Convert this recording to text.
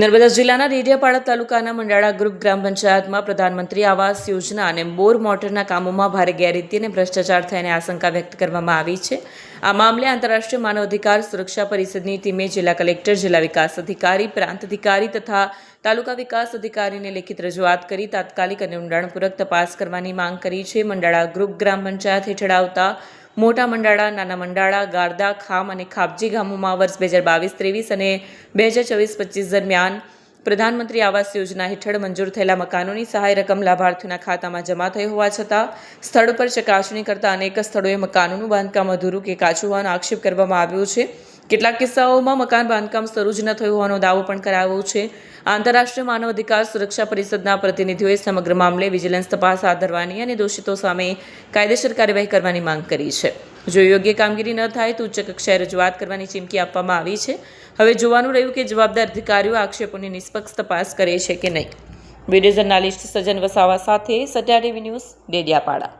નર્મદા જિલ્લાના ડેડિયાપાડા તાલુકાના મંડાળા ગ્રુપ ગ્રામ પંચાયતમાં પ્રધાનમંત્રી આવાસ યોજના અને બોર મોટરના કામોમાં ભારે ગેરરીતિ અને ભ્રષ્ટાચાર થયાની આશંકા વ્યક્ત કરવામાં આવી છે. આ મામલે આંતરરાષ્ટ્રીય માનવ અધિકાર સુરક્ષા પરિષદની ટીમે જિલ્લા કલેક્ટર, જિલ્લા વિકાસ અધિકારી, પ્રાંત અધિકારી તથા તાલુકા વિકાસ અધિકારીને લેખિત રજૂઆત કરી તાત્કાલિક અને ઊંડાણપૂર્વક તપાસ કરવાની માંગ કરી છે. મંડાળા ગ્રુપ ગ્રામ પંચાયત હેઠળ આવતા મોટા મંડાળા, નાના મંડાળા, ગારદા, ખામ અને ખાપજી ગામોમાં વર્ષ 2022-23 અને 2024-25 દરમિયાન પ્રધાનમંત્રી આવાસ યોજના હેઠળ મંજૂર થયેલા મકાનોની સહાય રકમ લાભાર્થીઓના ખાતામાં જમા થઈ હોવા છતાં સ્થળ પર ચકાસણી કરતા અનેક સ્થળોએ મકાનોનું બાંધકામ અધૂરું કે કાચું હોવાનો આક્ષેપ કરવામાં આવ્યો છે. કેટલાક કિસ્સાઓમાં મકાન બાંધકામ શરૂ જ ન થયું હોવાનો દાવો પણ કરાયો છે. આંતરરાષ્ટ્રીય માનવ અધિકાર સુરક્ષા પરિષદના પ્રતિનિધિઓએ સમગ્ર મામલે વિજિલન્સ તપાસ હાથ ધરવાની અને દોષિતો સામે કાયદેસર કાર્યવાહી કરવાની માંગ કરી છે. જો યોગ્ય કામગીરી ન થાય તો ઉચ્ચ કક્ષાએ રજૂઆત કરવાની ચીમકી આપવામાં આવી છે. હવે જોવાનું રહ્યું કે જવાબદાર અધિકારીઓ આક્ષેપોની નિષ્પક્ષ તપાસ કરે છે કે નહીં. વિડીયો જર્નાલિસ્ટ સજન વસાવા સાથે સત્યા ટીવી ન્યૂઝ, ડેડિયાપાડા.